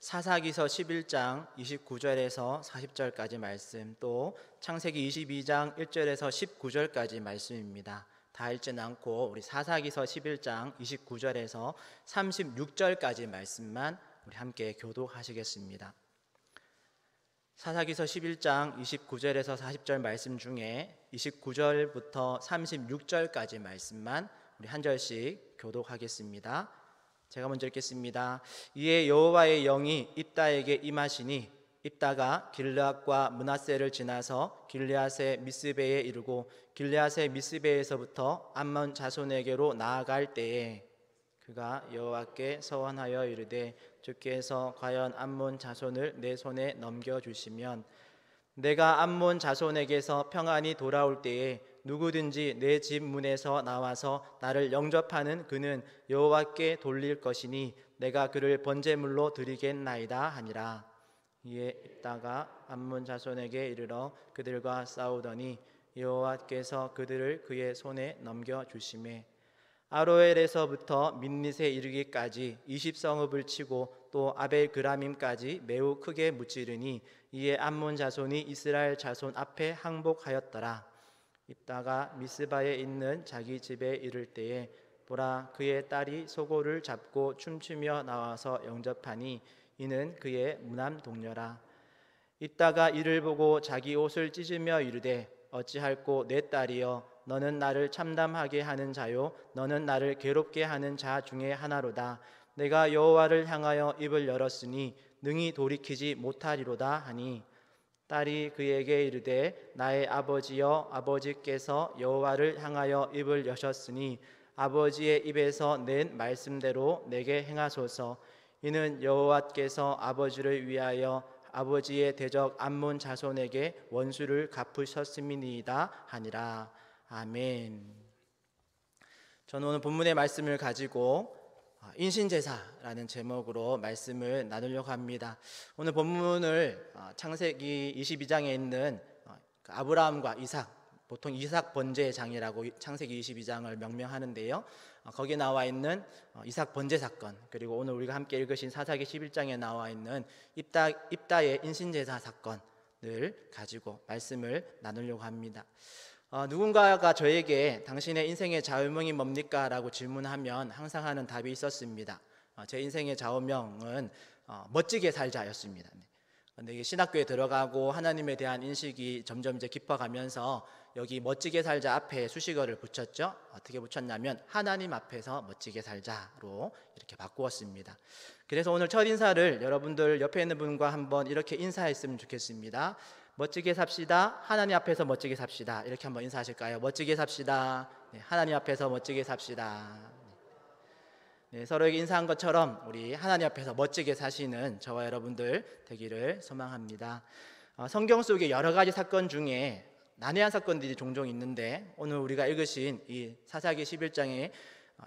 사사기서 11장 29절에서 40절까지 말씀, 또 창세기 22장 1절에서 19절까지 말씀입니다. 다 읽지는 않고 우리 사사기서 11장 29절에서 36절까지 말씀만 우리 함께 교독하시겠습니다. 사사기서 11장 29절에서 40절 말씀 중에 29절부터 36절까지 말씀만 우리 한 절씩 교독하겠습니다. 제가 먼저 읽겠습니다. 이에 여호와의 영이 입다에게 임하시니 입다가 길르앗과 므낫세를 지나서 길르앗의 미스베에 이르고 길르앗의 미스베에서부터 암몬 자손에게로 나아갈 때에 그가 여호와께 서원하여 이르되 주께서 과연 암몬 자손을 내 손에 넘겨주시면 내가 암몬 자손에게서 평안히 돌아올 때에 누구든지 내 집 문에서 나와서 나를 영접하는 그는 여호와께 돌릴 것이니 내가 그를 번제물로 드리겠나이다 하니라. 이에 입다가 암몬 자손에게 이르러 그들과 싸우더니 여호와께서 그들을 그의 손에 넘겨주시매 아로엘에서부터 민릿에 이르기까지 20성읍을 치고 또 아벨그라밈까지 매우 크게 무찌르니 이에 암몬 자손이 이스라엘 자손 앞에 항복하였더라. 입다가 미스바에 있는 자기 집에 이를 때에 보라 그의 딸이 소고를 잡고 춤추며 나와서 영접하니 이는 그의 무남 동료라. 입다가 이를 보고 자기 옷을 찢으며 이르되 어찌할꼬 내 딸이여 너는 나를 참담하게 하는 자요 너는 나를 괴롭게 하는 자 중에 하나로다. 내가 여호와를 향하여 입을 열었으니 능히 돌이키지 못하리로다 하니 딸이 그에게 이르되 나의 아버지여 아버지께서 여호와를 향하여 입을 여셨으니 아버지의 입에서 낸 말씀대로 내게 행하소서. 이는 여호와께서 아버지를 위하여 아버지의 대적 암몬 자손에게 원수를 갚으셨음이니이다 하니라. 아멘. 저는 오늘 본문의 말씀을 가지고 인신제사라는 제목으로 말씀을 나누려고 합니다. 오늘 본문을 창세기 22장에 있는 아브라함과 이삭, 보통 이삭 번제장이라고 창세기 22장을 명명하는데요. 거기에 나와 있는 이삭 번제 사건, 그리고 오늘 우리가 함께 읽으신 사사기 11장에 나와 있는 입다의 인신제사 사건을 가지고 말씀을 나누려고 합니다. 누군가가 저에게 당신의 인생의 좌우명이 뭡니까? 라고 질문하면 항상 하는 답이 있었습니다. 제 인생의 좌우명은 멋지게 살자였습니다. 근데 신학교에 들어가고 하나님에 대한 인식이 점점 이제 깊어가면서 여기 멋지게 살자 앞에 수식어를 붙였죠. 어떻게 붙였냐면 하나님 앞에서 멋지게 살자로 이렇게 바꾸었습니다. 그래서 오늘 첫 인사를 여러분들 옆에 있는 분과 한번 이렇게 인사했으면 좋겠습니다. 멋지게 삽시다. 하나님 앞에서 멋지게 삽시다. 이렇게 한번 인사하실까요? 멋지게 삽시다. 네, 하나님 앞에서 멋지게 삽시다. 네, 서로에게 인사한 것처럼 우리 하나님 앞에서 멋지게 사시는 저와 여러분들 되기를 소망합니다. 성경 속의 여러 가지 사건 중에 난해한 사건들이 종종 있는데 오늘 우리가 읽으신 이 사사기 11장의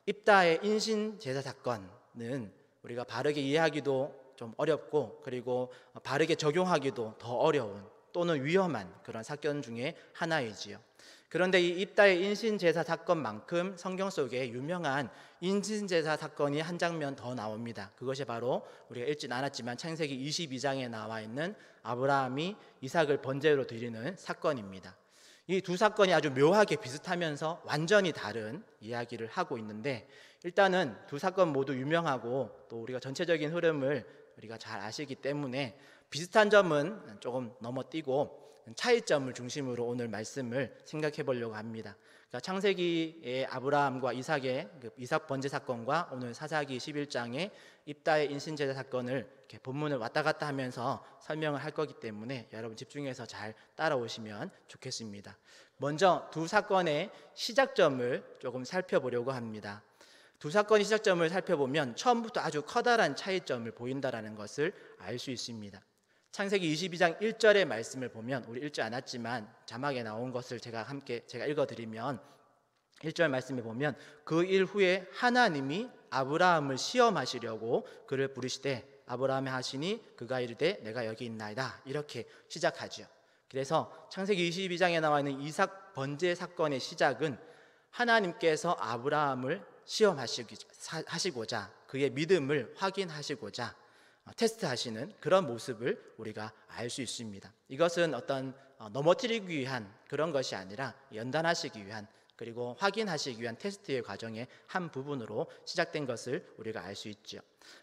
입다의 인신 제사 사건은 우리가 바르게 이해하기도 좀 어렵고 그리고 바르게 적용하기도 더 어려운 또는 위험한 그런 사건 중에 하나이지요. 그런데 이 입다의 인신제사 사건만큼 성경 속에 유명한 인신제사 사건이 한 장면 더 나옵니다. 그것이 바로 우리가 읽진 않았지만 창세기 22장에 나와 있는 아브라함이 이삭을 번제로 드리는 사건입니다. 이 두 사건이 아주 묘하게 비슷하면서 완전히 다른 이야기를 하고 있는데 일단은 두 사건 모두 유명하고 또 우리가 전체적인 흐름을 우리가 잘 아시기 때문에 비슷한 점은 조금 넘어뛰고 차이점을 중심으로 오늘 말씀을 생각해 보려고 합니다. 그러니까 창세기의 아브라함과 이삭의 이삭 번제 사건과 오늘 사사기 11장의 입다의 인신제사 사건을 이렇게 본문을 왔다 갔다 하면서 설명을 할 거기 때문에 여러분 집중해서 잘 따라오시면 좋겠습니다. 먼저 두 사건의 시작점을 조금 살펴보려고 합니다. 두 사건의 시작점을 살펴보면 처음부터 아주 커다란 차이점을 보인다는 것을 알 수 있습니다. 창세기 22장 1절의 말씀을 보면 우리 읽지 않았지만 자막에 나온 것을 제가 읽어드리면 1절 말씀에 보면 그 일 후에 하나님이 아브라함을 시험하시려고 그를 부르시되 아브라함이 하시니 그가 이르되 내가 여기 있나이다 이렇게 시작하죠. 그래서 창세기 22장에 나와 있는 이삭 번제 사건의 시작은 하나님께서 아브라함을 시험하시고자 그의 믿음을 확인하시고자 테스트하시는 그런 모습을 우리가 알 수 있습니다. 이것은 어떤 넘어뜨리기 위한 그런 것이 아니라 연단하시기 위한, 그리고 확인하시기 위한 테스트의 과정의 한 부분으로 시작된 것을 우리가 알 수 있죠.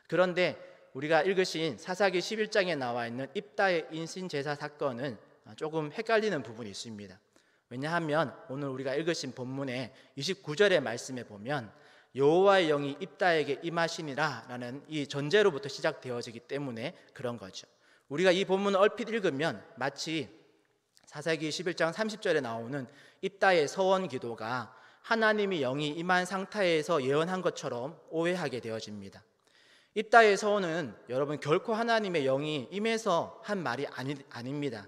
그런데 우리가 읽으신 사사기 11장에 나와 있는 입다의 인신제사 사건은 조금 헷갈리는 부분이 있습니다. 왜냐하면 오늘 우리가 읽으신 본문의 29절의 말씀에 보면 여호와의 영이 입다에게 임하시니라 라는 이 전제로부터 시작되어지기 때문에 그런 거죠. 우리가 이 본문을 얼핏 읽으면 마치 사사기 11장 30절에 나오는 입다의 서원 기도가 하나님의 영이 임한 상태에서 예언한 것처럼 오해하게 되어집니다. 입다의 서원은 여러분 결코 하나님의 영이 임해서 한 말이 아닙니다.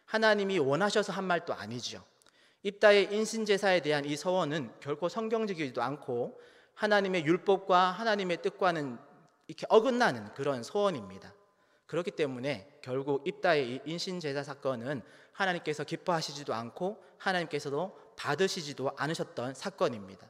하나님이 원하셔서 한 말도 아니죠. 입다의 인신제사에 대한 이 서원은 결코 성경적이지도 않고 하나님의 율법과 하나님의 뜻과는 이렇게 어긋나는 그런 서원입니다. 그렇기 때문에 결국 입다의 이 인신제사 사건은 하나님께서 기뻐하시지도 않고 하나님께서도 받으시지도 않으셨던 사건입니다.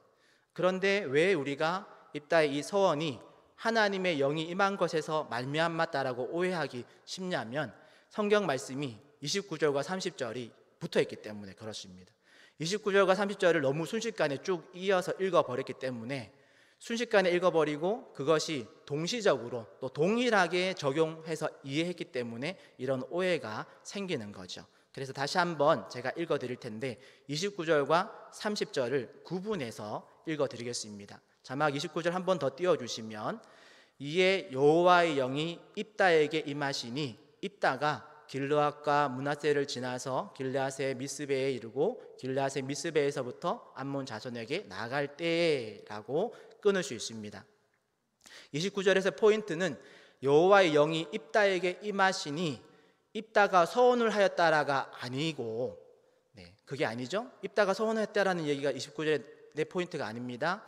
그런데 왜 우리가 입다의 이 서원이 하나님의 영이 임한 것에서 말미암았다라고 오해하기 쉽냐면 성경 말씀이 29절과 30절이 붙어있기 때문에 그렇습니다. 29절과 30절을 너무 순식간에 쭉 이어서 읽어버렸기 때문에 순식간에 읽어버리고 그것이 동시적으로 또 동일하게 적용해서 이해했기 때문에 이런 오해가 생기는 거죠. 그래서 다시 한번 제가 읽어드릴 텐데 29절과 30절을 구분해서 읽어드리겠습니다. 자막 29절 한 번 더 띄워주시면 이에 여호와의 영이 입다에게 임하시니 입다가 길르앗과 므낫세를 지나서 길르앗의 미스베에 이르고 길르앗의 미스베에서부터 암몬 자손에게 나아갈 때라고 끊을 수 있습니다. 29절에서 포인트는 여호와의 영이 입다에게 임하시니 입다가 서원을 하였다라가 아니고, 그게 아니죠. 입다가 서원을 했다라는 얘기가 29절의 내 포인트가 아닙니다.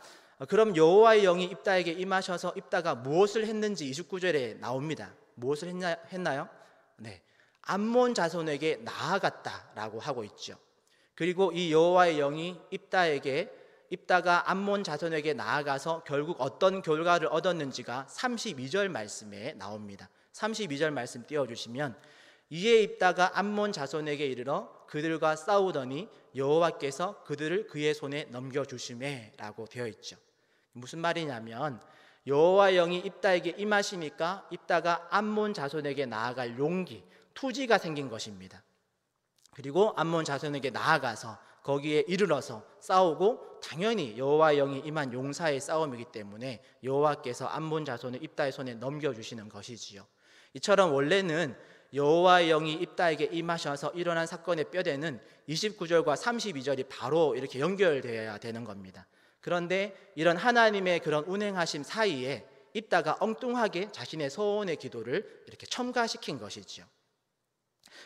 그럼 여호와의 영이 입다에게 임하셔서 입다가 무엇을 했는지 29절에 나옵니다. 무엇을 했나요? 암몬 자손에게 나아갔다라고 하고 있죠. 그리고 이 여호와의 영이 입다가 암몬 자손에게 나아가서 결국 어떤 결과를 얻었는지가 32절 말씀에 나옵니다. 32절 말씀 띄워주시면 이에 입다가 암몬 자손에게 이르러 그들과 싸우더니 여호와께서 그들을 그의 손에 넘겨주시매 라고 되어 있죠. 무슨 말이냐면 여호와의 영이 입다에게 임하시니까 입다가 암몬 자손에게 나아갈 용기, 투지가 생긴 것입니다. 그리고 암몬 자손에게 나아가서 거기에 이르러서 싸우고, 당연히 여호와의 영이 임한 용사의 싸움이기 때문에 여호와께서 암몬 자손을 입다의 손에 넘겨주시는 것이지요. 이처럼 원래는 여호와의 영이 입다에게 임하셔서 일어난 사건의 뼈대는 29절과 32절이 바로 이렇게 연결되어야 되는 겁니다. 그런데 이런 하나님의 그런 운행하심 사이에 입다가 엉뚱하게 자신의 서원의 기도를 이렇게 첨가시킨 것이지요.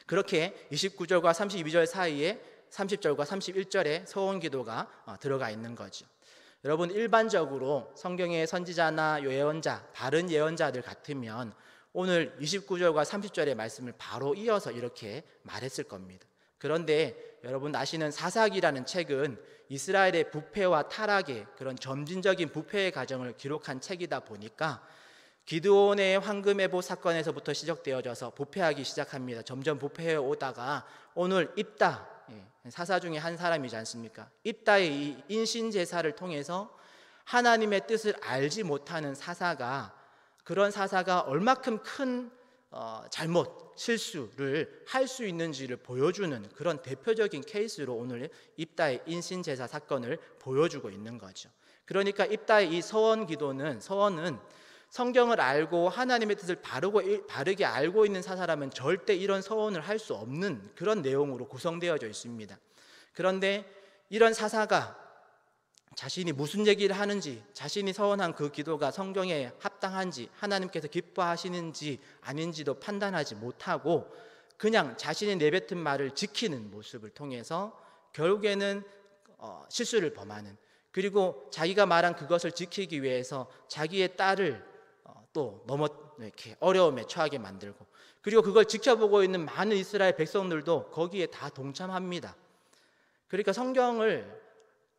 그렇게 29절과 32절 사이에 30절과 31절의 서원 기도가 들어가 있는 거죠. 여러분, 일반적으로 성경의 선지자나 예언자, 바른 예언자들 같으면 오늘 29절과 30절의 말씀을 바로 이어서 이렇게 말했을 겁니다. 그런데 여러분 아시는 사사기라는 책은 이스라엘의 부패와 타락의 그런 점진적인 부패의 과정을 기록한 책이다 보니까 기드온의 황금에봇 사건에서부터 시작되어져서 부패하기 시작합니다. 점점 부패해 오다가 오늘 입다, 사사 중에 한 사람이지 않습니까? 입다의 이 인신제사를 통해서 하나님의 뜻을 알지 못하는 사사가, 그런 사사가 얼마큼 큰 잘못, 실수를 할 수 있는지를 보여주는 그런 대표적인 케이스로 오늘 입다의 인신제사 사건을 보여주고 있는 거죠. 그러니까 입다의 이 서원은 성경을 알고 하나님의 뜻을 바르게 알고 있는 사사라면 절대 이런 서원을 할 수 없는 그런 내용으로 구성되어져 있습니다. 그런데 이런 사사가 자신이 무슨 얘기를 하는지, 자신이 서원한 그 기도가 성경에 합당한지, 하나님께서 기뻐하시는지 아닌지도 판단하지 못하고 그냥 자신이 내뱉은 말을 지키는 모습을 통해서 결국에는 실수를 범하는, 그리고 자기가 말한 그것을 지키기 위해서 자기의 딸을 또 이렇게 어려움에 처하게 만들고, 그리고 그걸 지켜보고 있는 많은 이스라엘 백성들도 거기에 다 동참합니다. 그러니까 성경을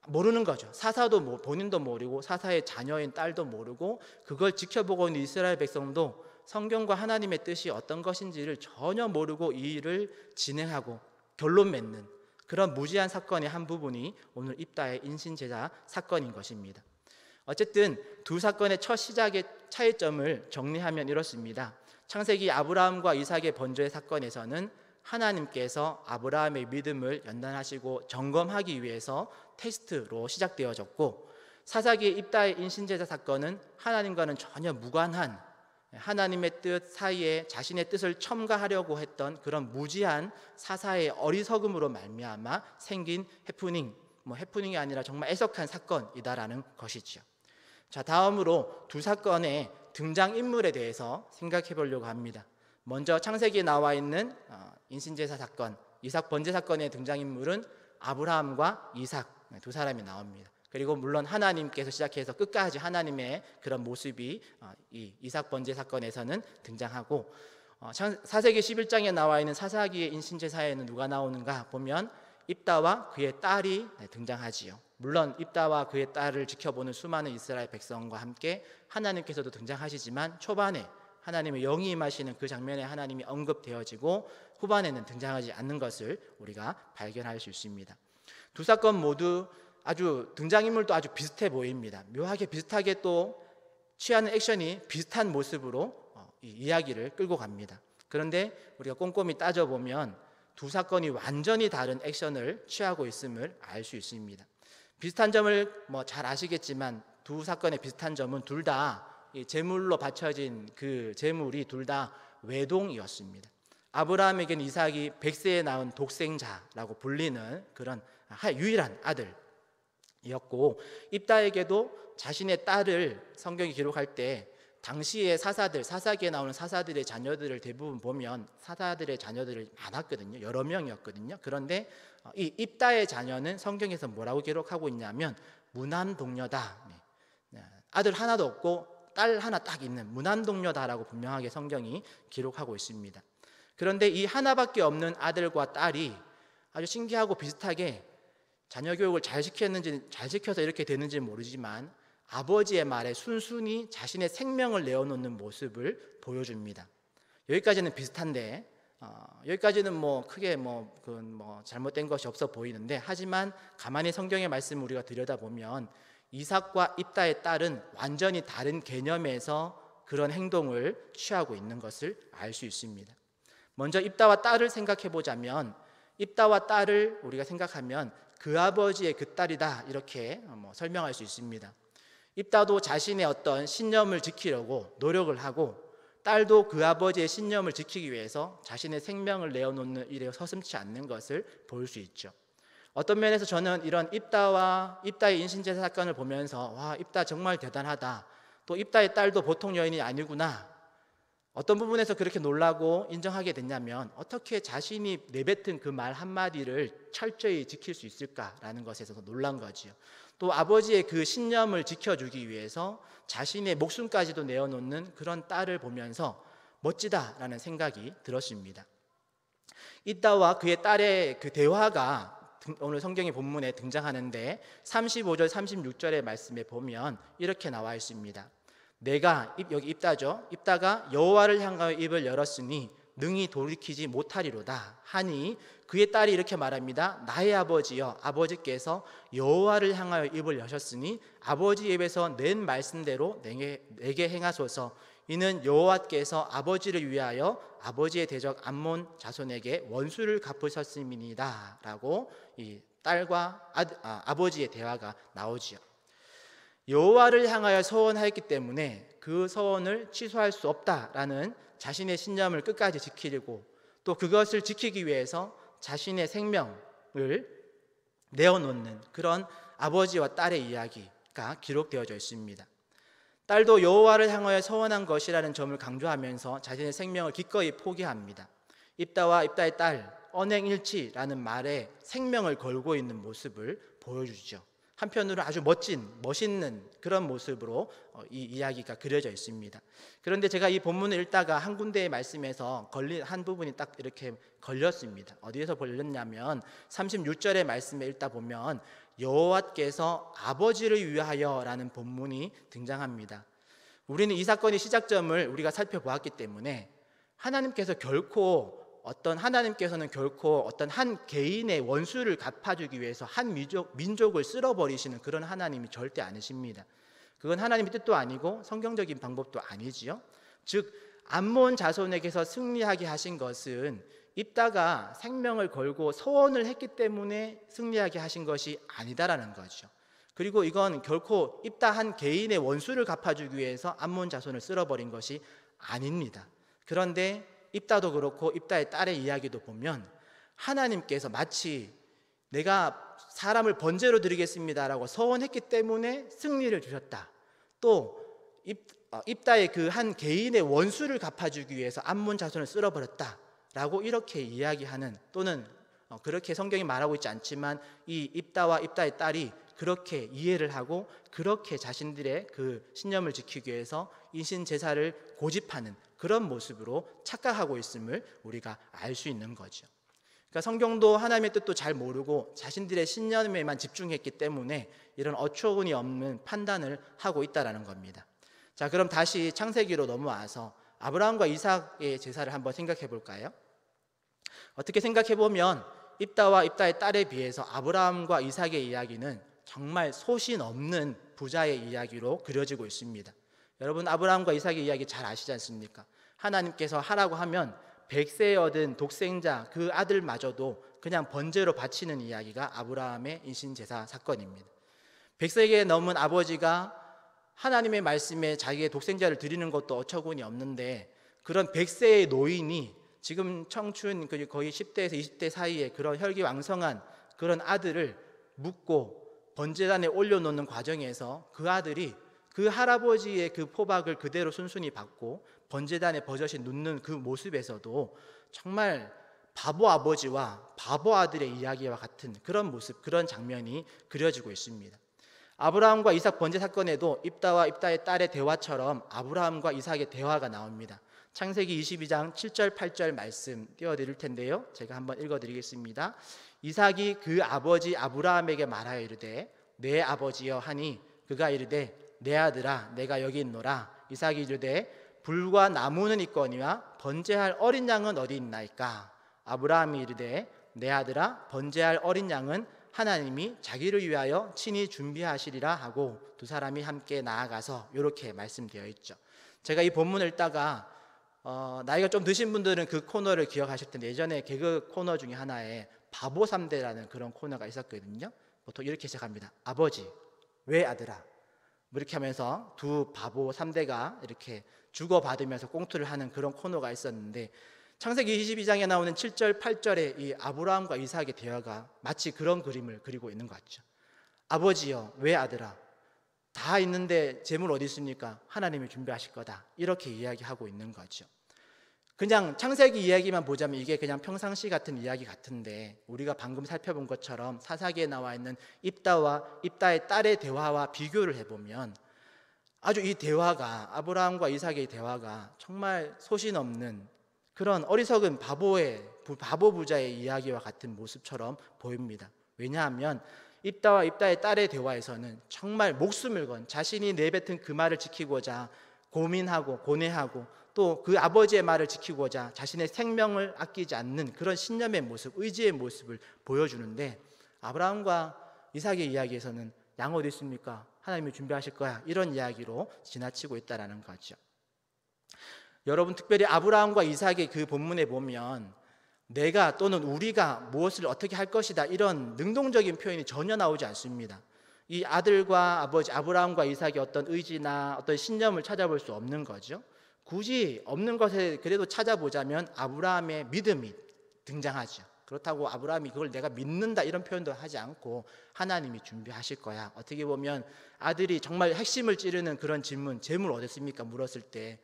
모르는 거죠. 사사도 본인도 모르고 사사의 자녀인 딸도 모르고 그걸 지켜보고 있는 이스라엘 백성도 성경과 하나님의 뜻이 어떤 것인지를 전혀 모르고 이 일을 진행하고 결론 맺는 그런 무지한 사건의 한 부분이 오늘 입다의 인신제사 사건인 것입니다. 어쨌든 두 사건의 첫 시작의 차이점을 정리하면 이렇습니다. 창세기 아브라함과 이삭의 번제의 사건에서는 하나님께서 아브라함의 믿음을 연단하시고 점검하기 위해서 테스트로 시작되어졌고, 사사기의 입다의 인신제사 사건은 하나님과는 전혀 무관한 하나님의 뜻 사이에 자신의 뜻을 첨가하려고 했던 그런 무지한 사사의 어리석음으로 말미암아 생긴 해프닝이 아니라 정말 애석한 사건이다라는 것이죠. 자, 다음으로 두 사건의 등장인물에 대해서 생각해 보려고 합니다. 먼저 창세기에 나와 있는 인신제사 사건, 이삭 번제 사건의 등장인물은 아브라함과 이삭 두 사람이 나옵니다. 그리고 물론 하나님께서 시작해서 끝까지 하나님의 그런 모습이 이 이삭 번제 사건에서는 등장하고, 사세기 11장에 나와 있는 사사기의 인신제사에는 누가 나오는가 보면 입다와 그의 딸이 등장하지요. 물론 입다와 그의 딸을 지켜보는 수많은 이스라엘 백성과 함께 하나님께서도 등장하시지만 초반에 하나님의 영이 임하시는 그 장면에 하나님이 언급되어지고 후반에는 등장하지 않는 것을 우리가 발견할 수 있습니다. 두 사건 모두 아주 등장인물도 아주 비슷해 보입니다. 묘하게 비슷하게 또 취하는 액션이 비슷한 모습으로 이 이야기를 끌고 갑니다. 그런데 우리가 꼼꼼히 따져보면 두 사건이 완전히 다른 액션을 취하고 있음을 알 수 있습니다. 비슷한 점을 잘 아시겠지만 두 사건의 비슷한 점은 둘 다 제물로 바쳐진 그 제물이 둘 다 외동이었습니다. 아브라함에게는 이삭이 100세에 낳은 독생자라고 불리는 그런 유일한 아들이었고, 입다에게도 자신의 딸을 성경이 기록할 때 당시의 사사기에 나오는 사사들의 자녀들을 대부분 보면 사사들의 자녀들이 많았거든요. 여러 명이었거든요. 그런데 이 입다의 자녀는 성경에서 뭐라고 기록하고 있냐면 무남동녀다. 아들 하나도 없고 딸 하나 딱 있는 무남동녀다라고 분명하게 성경이 기록하고 있습니다. 그런데 이 하나밖에 없는 아들과 딸이 아주 신기하고 비슷하게 자녀 교육을 잘 시켜서 이렇게 되는지 모르지만 아버지의 말에 순순히 자신의 생명을 내어놓는 모습을 보여줍니다. 여기까지는 비슷한데 여기까지는 크게 잘못된 것이 없어 보이는데, 하지만 가만히 성경의 말씀을 우리가 들여다보면 이삭과 입다의 딸은 완전히 다른 개념에서 그런 행동을 취하고 있는 것을 알 수 있습니다. 먼저 입다와 딸을 생각해 보자면, 입다와 딸을 우리가 생각하면 그 아버지의 그 딸이다 이렇게 설명할 수 있습니다. 입다도 자신의 어떤 신념을 지키려고 노력을 하고, 딸도 그 아버지의 신념을 지키기 위해서 자신의 생명을 내어놓는 일에 서슴지 않는 것을 볼 수 있죠. 어떤 면에서 저는 이런 입다의 인신제사 사건을 보면서 와, 입다 정말 대단하다, 또 입다의 딸도 보통 여인이 아니구나, 어떤 부분에서 그렇게 놀라고 인정하게 됐냐면, 어떻게 자신이 내뱉은 그 말 한마디를 철저히 지킬 수 있을까라는 것에서 놀란 거지요. 또 아버지의 그 신념을 지켜주기 위해서 자신의 목숨까지도 내어놓는 그런 딸을 보면서 멋지다라는 생각이 들었습니다. 입다와 그의 딸의 그 대화가 오늘 성경의 본문에 등장하는데 35절 36절의 말씀에 보면 이렇게 나와 있습니다. 여기 입다죠. 입다가 여호와를 향하여 입을 열었으니 능히 돌이키지 못하리로다 하니, 그의 딸이 이렇게 말합니다. 나의 아버지여, 아버지께서 여호와를 향하여 입을 여셨으니 아버지 입에서 낸 말씀대로 내게 행하소서. 이는 여호와께서 아버지를 위하여 아버지의 대적 암몬 자손에게 원수를 갚으셨음이니이다 라고 이 딸과 아버지의 대화가 나오지요. 여호와를 향하여 서원하였기 때문에 그 서원을 취소할 수 없다라는 자신의 신념을 끝까지 지키려고, 또 그것을 지키기 위해서 자신의 생명을 내어놓는 그런 아버지와 딸의 이야기가 기록되어져 있습니다. 딸도 여호와를 향하여 서원한 것이라는 점을 강조하면서 자신의 생명을 기꺼이 포기합니다. 입다와 입다의 딸 언행일치라는 말에 생명을 걸고 있는 모습을 보여주죠. 한편으로 아주 멋있는 그런 모습으로 이 이야기가 그려져 있습니다. 그런데 제가 이 본문을 읽다가 한 군데의 말씀에서 한 부분이 딱 이렇게 걸렸습니다. 어디에서 걸렸냐면 36절의 말씀에 읽다 보면 여호와께서 아버지를 위하여라는 본문이 등장합니다. 우리는 이 사건의 시작점을 우리가 살펴보았기 때문에 하나님께서는 결코 어떤 한 개인의 원수를 갚아주기 위해서 한 민족을 쓸어버리시는 그런 하나님이 절대 아니십니다. 그건 하나님의 뜻도 아니고 성경적인 방법도 아니지요. 즉 암몬 자손에게서 승리하게 하신 것은 입다가 생명을 걸고 서원을 했기 때문에 승리하게 하신 것이 아니다라는 거죠. 그리고 이건 결코 입다 한 개인의 원수를 갚아주기 위해서 암몬 자손을 쓸어버린 것이 아닙니다. 그런데 입다도 그렇고 입다의 딸의 이야기도 보면 하나님께서 마치 내가 사람을 번제로 드리겠습니다라고 서원했기 때문에 승리를 주셨다. 또 입다의 그 한 개인의 원수를 갚아주기 위해서 암몬 자손을 쓸어버렸다라고 이렇게 이야기하는, 또는 그렇게 성경이 말하고 있지 않지만 이 입다와 입다의 딸이 그렇게 이해를 하고 그렇게 자신들의 그 신념을 지키기 위해서 인신 제사를 고집하는 그런 모습으로 착각하고 있음을 우리가 알 수 있는 거죠. 그러니까 성경도 하나님의 뜻도 잘 모르고 자신들의 신념에만 집중했기 때문에 이런 어처구니 없는 판단을 하고 있다라는 겁니다. 자, 그럼 다시 창세기로 넘어와서 아브라함과 이삭의 제사를 한번 생각해 볼까요? 어떻게 생각해 보면 입다와 입다의 딸에 비해서 아브라함과 이삭의 이야기는 정말 소신 없는 부자의 이야기로 그려지고 있습니다. 여러분, 아브라함과 이삭의 이야기 잘 아시지 않습니까? 하나님께서 하라고 하면 100세에 얻은 독생자 그 아들마저도 그냥 번제로 바치는 이야기가 아브라함의 인신제사 사건입니다. 100세에 넘은 아버지가 하나님의 말씀에 자기의 독생자를 드리는 것도 어처구니 없는데, 그런 100세의 노인이 지금 청춘 거의 10대에서 20대 사이에 그런 혈기왕성한 그런 아들을 묻고 번제단에 올려놓는 과정에서 그 아들이 그 할아버지의 그 포박을 그대로 순순히 받고 번제단에 버젓이 눕는 그 모습에서도 정말 바보 아버지와 바보 아들의 이야기와 같은 그런 모습, 그런 장면이 그려지고 있습니다. 아브라함과 이삭 번제 사건에도 입다와 입다의 딸의 대화처럼 아브라함과 이삭의 대화가 나옵니다. 창세기 22장 7절 8절 말씀 띄워드릴 텐데요, 제가 한번 읽어드리겠습니다. 이삭이 그 아버지 아브라함에게 말하여 이르되 내 아버지여 하니 그가 이르되 내 아들아 내가 여기 있노라. 이삭이 이르되 불과 나무는 있거니와 번제할 어린 양은 어디 있나이까. 아브라함이 이르되 내 아들아 번제할 어린 양은 하나님이 자기를 위하여 친히 준비하시리라 하고 두 사람이 함께 나아가서 이렇게 말씀되어 있죠. 제가 이 본문을 읽다가 나이가 좀 드신 분들은 그 코너를 기억하실 텐데, 예전에 개그 코너 중에 하나에 바보 3대라는 그런 코너가 있었거든요. 보통 이렇게 시작합니다. 아버지 왜 아들아, 뭐 이렇게 하면서 두 바보 3대가 이렇게 주고받으면서 꽁투를 하는 그런 코너가 있었는데, 창세기 22장에 나오는 7절 8절의 이 아브라함과 이삭의 대화가 마치 그런 그림을 그리고 있는 것 같죠. 아버지여 왜 아들아, 다 있는데 재물 어디 있습니까? 하나님이 준비하실 거다, 이렇게 이야기하고 있는 거죠. 그냥 창세기 이야기만 보자면 이게 그냥 평상시 같은 이야기 같은데, 우리가 방금 살펴본 것처럼 사사기에 나와 있는 입다와 입다의 딸의 대화와 비교를 해보면 아주 이 대화가, 아브라함과 이삭의 대화가 정말 소신 없는 그런 어리석은 바보 부자의 이야기와 같은 모습처럼 보입니다. 왜냐하면 입다와 입다의 딸의 대화에서는 정말 목숨을 건, 자신이 내뱉은 그 말을 지키고자 고민하고 고뇌하고 또 그 아버지의 말을 지키고자 자신의 생명을 아끼지 않는 그런 신념의 모습, 의지의 모습을 보여주는데, 아브라함과 이삭의 이야기에서는 양 어디 있습니까? 하나님이 준비하실 거야, 이런 이야기로 지나치고 있다는 거죠. 여러분, 특별히 아브라함과 이삭의 그 본문에 보면 내가 또는 우리가 무엇을 어떻게 할 것이다, 이런 능동적인 표현이 전혀 나오지 않습니다. 이 아들과 아버지 아브라함과 이삭의 어떤 의지나 어떤 신념을 찾아볼 수 없는 거죠. 굳이 없는 것에 그래도 찾아보자면 아브라함의 믿음이 등장하죠. 그렇다고 아브라함이 그걸 내가 믿는다 이런 표현도 하지 않고 하나님이 준비하실 거야. 어떻게 보면 아들이 정말 핵심을 찌르는 그런 질문, 재물 어디 있습니까? 물었을 때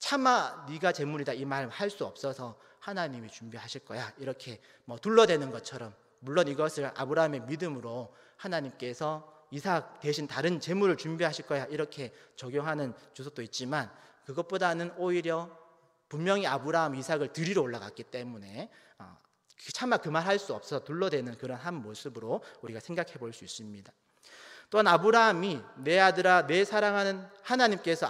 차마 네가 재물이다 이 말 할 수 없어서 하나님이 준비하실 거야, 이렇게 둘러대는 것처럼, 물론 이것을 아브라함의 믿음으로 하나님께서 이삭 대신 다른 재물을 준비하실 거야 이렇게 적용하는 주석도 있지만, 그것보다는 오히려 분명히 아브라함 이삭을 드리러 올라갔기 때문에 차마 그 말 할 수 없어서 둘러대는 그런 한 모습으로 우리가 생각해 볼 수 있습니다. 또한 아브라함이 내 아들아 내 사랑하는 하나님께서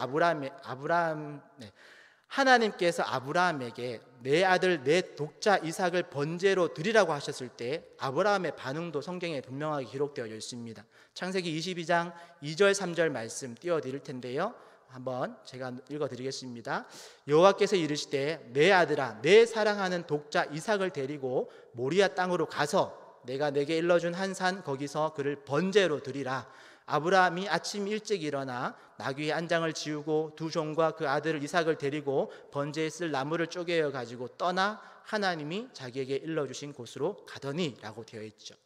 아브라함에게 내 아들 내 독자 이삭을 번제로 드리라고 하셨을 때 아브라함의 반응도 성경에 분명하게 기록되어 있습니다. 창세기 22장 2절 3절 말씀 띄워드릴 텐데요, 한번 제가 읽어드리겠습니다. 여호와께서 이르시되 내 아들아 내 사랑하는 독자 이삭을 데리고 모리아 땅으로 가서 내가 내게 일러준 한 산 거기서 그를 번제로 드리라. 아브라함이 아침 일찍 일어나 나귀의 안장을 지우고 두 종과 그 아들 이삭을 데리고 번제에 쓸 나무를 쪼개어 가지고 떠나 하나님이 자기에게 일러주신 곳으로 가더니 라고 되어 있죠.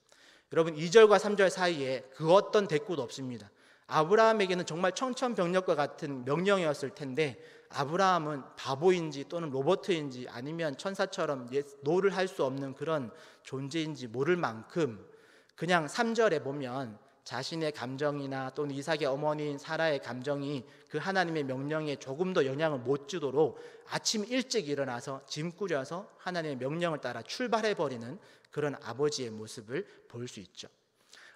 여러분, 2절과 3절 사이에 그 어떤 대꾸도 없습니다. 아브라함에게는 정말 청천벽력과 같은 명령이었을 텐데 아브라함은 바보인지 또는 로봇인지 아니면 천사처럼 노를 할 수 없는 그런 존재인지 모를 만큼 그냥 3절에 보면 자신의 감정이나 또는 이삭의 어머니인 사라의 감정이 그 하나님의 명령에 조금 더 영향을 못 주도록 아침 일찍 일어나서 짐 꾸려서 하나님의 명령을 따라 출발해버리는 그런 아버지의 모습을 볼 수 있죠.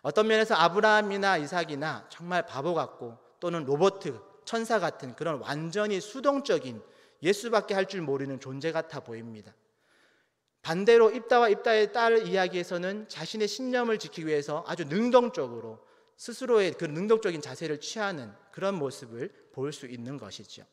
어떤 면에서 아브라함이나 이삭이나 정말 바보 같고 또는 로봇, 천사 같은 그런 완전히 수동적인 예수밖에 할 줄 모르는 존재 같아 보입니다. 반대로 입다와 입다의 딸 이야기에서는 자신의 신념을 지키기 위해서 아주 능동적으로 스스로의 그 능동적인 자세를 취하는 그런 모습을 볼 수 있는 것이죠.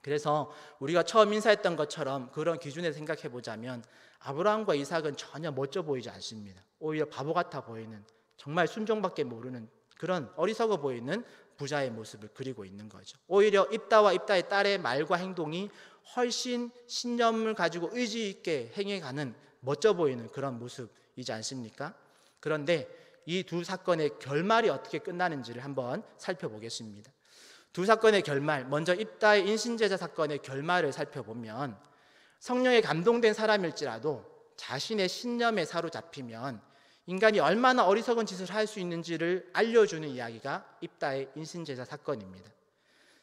그래서 우리가 처음 인사했던 것처럼 그런 기준에서 생각해 보자면 아브라함과 이삭은 전혀 멋져 보이지 않습니다. 오히려 바보 같아 보이는, 정말 순종밖에 모르는 그런 어리석어 보이는 부자의 모습을 그리고 있는 거죠. 오히려 입다와 입다의 딸의 말과 행동이 훨씬 신념을 가지고 의지 있게 행해가는 멋져 보이는 그런 모습이지 않습니까? 그런데 이 두 사건의 결말이 어떻게 끝나는지를 한번 살펴보겠습니다. 두 사건의 결말, 먼저 입다의 인신제사 사건의 결말을 살펴보면 성령에 감동된 사람일지라도 자신의 신념에 사로잡히면 인간이 얼마나 어리석은 짓을 할 수 있는지를 알려주는 이야기가 입다의 인신제사 사건입니다.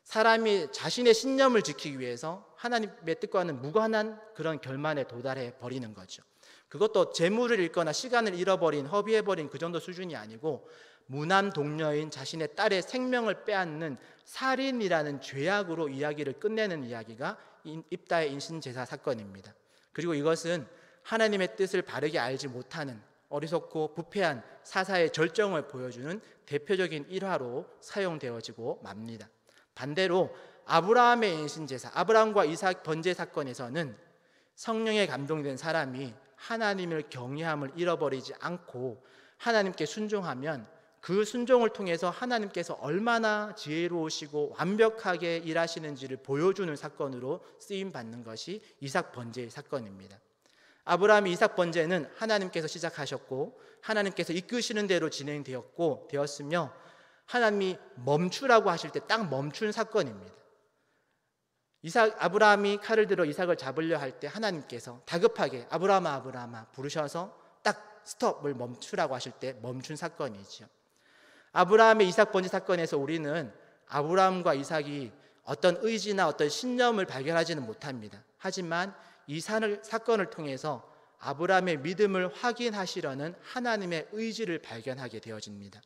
사람이 자신의 신념을 지키기 위해서 하나님의 뜻과는 무관한 그런 결말에 도달해 버리는 거죠. 그것도 재물을 잃거나 시간을 잃어버린, 허비해버린 그 정도 수준이 아니고 무남 동녀인 자신의 딸의 생명을 빼앗는 살인이라는 죄악으로 이야기를 끝내는 이야기가 입다의 인신제사 사건입니다. 그리고 이것은 하나님의 뜻을 바르게 알지 못하는 어리석고 부패한 사사의 절정을 보여주는 대표적인 일화로 사용되어지고 맙니다. 반대로 아브라함의 인신제사, 아브라함과 이삭 번제 사건에서는 성령에 감동된 사람이 하나님을 경외함을 잃어버리지 않고 하나님께 순종하면 그 순종을 통해서 하나님께서 얼마나 지혜로우시고 완벽하게 일하시는지를 보여주는 사건으로 쓰임받는 것이 이삭 번제의 사건입니다. 아브라함의 이삭 번제는 하나님께서 시작하셨고 하나님께서 이끄시는 대로 되었으며 하나님이 멈추라고 하실 때 딱 멈춘 사건입니다. 아브라함이 칼을 들어 이삭을 잡으려 할 때 하나님께서 다급하게 아브라함아 아브라함아 부르셔서 딱 스톱을 멈추라고 하실 때 멈춘 사건이죠. 아브라함의 이삭 번제 사건에서 우리는 아브라함과 이삭이 어떤 의지나 어떤 신념을 발견하지는 못합니다. 하지만 이 사건을 통해서 아브라함의 믿음을 확인하시려는 하나님의 의지를 발견하게 되어집니다.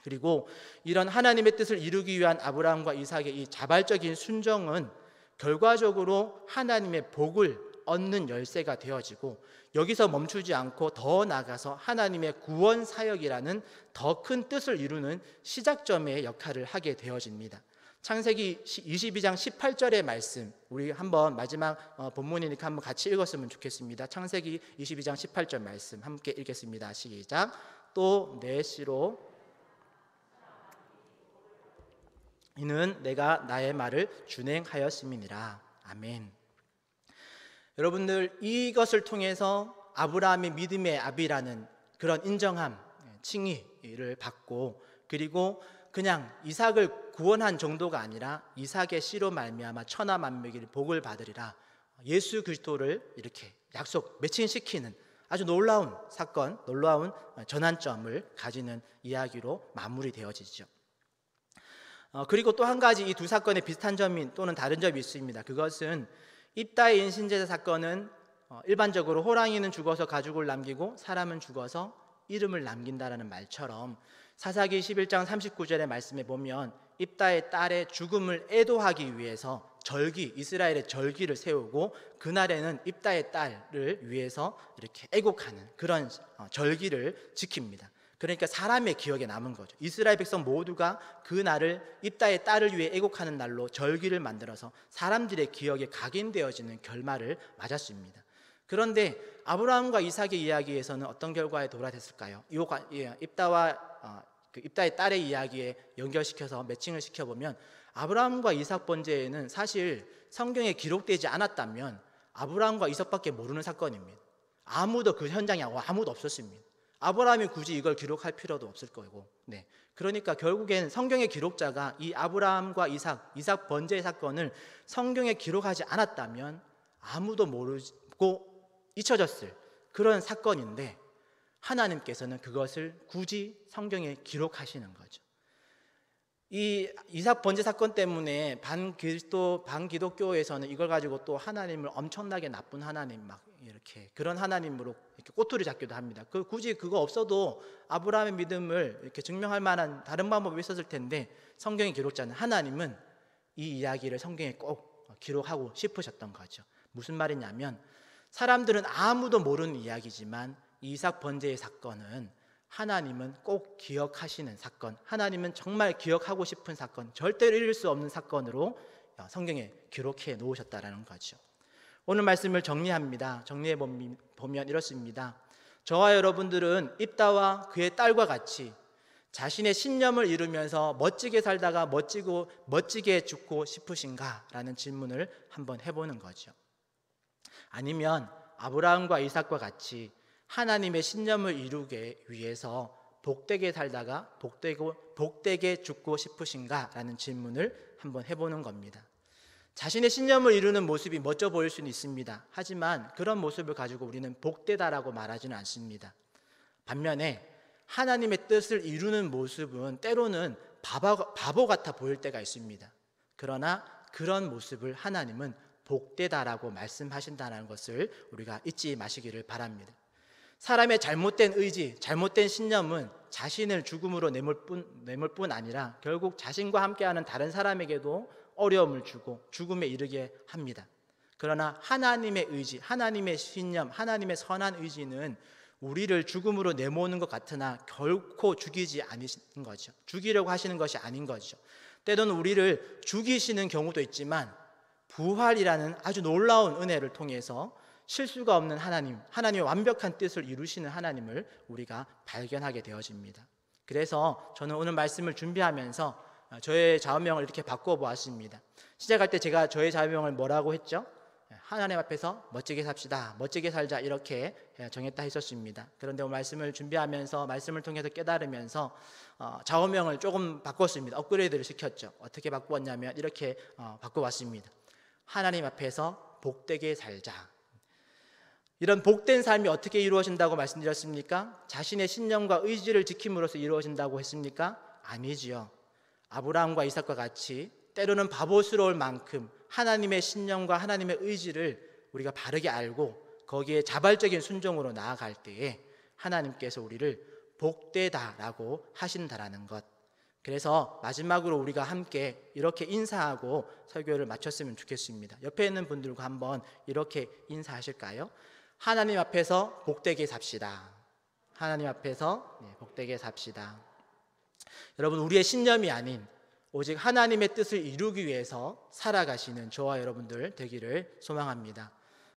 그리고 이런 하나님의 뜻을 이루기 위한 아브라함과 이삭의 이 자발적인 순종은 결과적으로 하나님의 복을 얻는 열쇠가 되어지고 여기서 멈추지 않고 더 나아가서 하나님의 구원 사역이라는 더 큰 뜻을 이루는 시작점의 역할을 하게 되어집니다. 창세기 22장 18절의 말씀, 우리 한번 마지막 본문이니까 한번 같이 읽었으면 좋겠습니다. 창세기 22장 18절 말씀 함께 읽겠습니다. 시작. 또 내 씨로 이는 내가 나의 말을 준행하였음이니라. 아멘. 여러분들, 이것을 통해서 아브라함의 믿음의 아비라는 그런 인정함, 칭의를 받고, 그리고 그냥 이삭을 구원한 정도가 아니라 이삭의 씨로 말미암아 천하 만민이 복을 받으리라, 예수 그리스도를 이렇게 약속 매칭시키는 아주 놀라운 사건, 놀라운 전환점을 가지는 이야기로 마무리되어지죠. 그리고 또 한 가지 이 두 사건의 비슷한 점이 또는 다른 점이 있습니다. 그것은 입다의 인신제사 사건은 일반적으로 호랑이는 죽어서 가죽을 남기고 사람은 죽어서 이름을 남긴다라는 말처럼 사사기 11장 39절의 말씀에 보면 입다의 딸의 죽음을 애도하기 위해서 이스라엘의 절기를 세우고 그날에는 입다의 딸을 위해서 이렇게 애곡하는 그런 절기를 지킵니다. 그러니까 사람의 기억에 남은 거죠. 이스라엘 백성 모두가 그 날을 입다의 딸을 위해 애곡하는 날로 절기를 만들어서 사람들의 기억에 각인되어지는 결말을 맞았습니다. 그런데 아브라함과 이삭의 이야기에서는 어떤 결과에 도달했을까요? 입다의 딸의 이야기에 연결시켜서 매칭을 시켜보면 아브라함과 이삭 번제에는 사실 성경에 기록되지 않았다면 아브라함과 이삭밖에 모르는 사건입니다. 아무도 그 현장에 아무도 없었습니다. 아브라함이 굳이 이걸 기록할 필요도 없을 거고, 그러니까 결국엔 성경의 기록자가 이 아브라함과 이삭 번제의 사건을 성경에 기록하지 않았다면 아무도 모르고 잊혀졌을 그런 사건인데 하나님께서는 그것을 굳이 성경에 기록하시는 거죠. 이 이삭 번제 사건 때문에 반기독교에서는 이걸 가지고 또 하나님을 엄청나게 나쁜 하나님 이렇게 그런 하나님으로 이렇게 꼬투리 잡기도 합니다. 굳이 그거 없어도 아브라함의 믿음을 이렇게 증명할 만한 다른 방법이 있었을 텐데 성경의 기록자는 하나님은 이 이야기를 성경에 꼭 기록하고 싶으셨던 거죠. 무슨 말이냐면 사람들은 아무도 모르는 이야기지만 이삭 번제의 사건은 하나님은 꼭 기억하시는 사건, 하나님은 정말 기억하고 싶은 사건, 절대로 잃을 수 없는 사건으로 성경에 기록해 놓으셨다라는 거죠. 오늘 말씀을 정리합니다. 정리해 보면 이렇습니다. 저와 여러분들은 입다와 그의 딸과 같이 자신의 신념을 이루면서 멋지게 살다가 멋지게 죽고 싶으신가? 라는 질문을 한번 해보는 거죠. 아니면 아브라함과 이삭과 같이 하나님의 신념을 이루기 위해서 복되게 살다가 복되게 죽고 싶으신가? 라는 질문을 한번 해보는 겁니다. 자신의 신념을 이루는 모습이 멋져 보일 수는 있습니다. 하지만 그런 모습을 가지고 우리는 복되다라고 말하지는 않습니다. 반면에 하나님의 뜻을 이루는 모습은 때로는 바보 같아 보일 때가 있습니다. 그러나 그런 모습을 하나님은 복되다라고 말씀하신다는 것을 우리가 잊지 마시기를 바랍니다. 사람의 잘못된 의지, 잘못된 신념은 자신을 죽음으로 내몰 뿐 아니라 결국 자신과 함께하는 다른 사람에게도 어려움을 주고 죽음에 이르게 합니다. 그러나 하나님의 의지, 하나님의 신념, 하나님의 선한 의지는 우리를 죽음으로 내모는 것 같으나 결코 죽이지 않으시는 거죠. 죽이려고 하시는 것이 아닌 거죠. 때로는 우리를 죽이시는 경우도 있지만 부활이라는 아주 놀라운 은혜를 통해서 실수가 없는 하나님의 완벽한 뜻을 이루시는 하나님을 우리가 발견하게 되어집니다. 그래서 저는 오늘 말씀을 준비하면서 저의 좌우명을 이렇게 바꿔보았습니다. 시작할 때 제가 저의 좌우명을 뭐라고 했죠? 하나님 앞에서 멋지게 삽시다, 멋지게 살자 이렇게 정했다 했었습니다. 그런데 오늘 말씀을 준비하면서 말씀을 통해서 깨달으면서 좌우명을 조금 바꿨습니다. 업그레이드를 시켰죠. 어떻게 바꾸었냐면 이렇게 바꿔봤습니다. 하나님 앞에서 복되게 살자. 이런 복된 삶이 어떻게 이루어진다고 말씀드렸습니까? 자신의 신념과 의지를 지킴으로써 이루어진다고 했습니까? 아니지요. 아브라함과 이삭과 같이 때로는 바보스러울 만큼 하나님의 신념과 하나님의 의지를 우리가 바르게 알고 거기에 자발적인 순종으로 나아갈 때에 하나님께서 우리를 복되다라고 하신다라는 것. 그래서 마지막으로 우리가 함께 이렇게 인사하고 설교를 마쳤으면 좋겠습니다. 옆에 있는 분들과 한번 이렇게 인사하실까요? 하나님 앞에서 복되게 삽시다. 하나님 앞에서 복되게 삽시다. 여러분, 우리의 신념이 아닌 오직 하나님의 뜻을 이루기 위해서 살아가시는 저와 여러분들 되기를 소망합니다.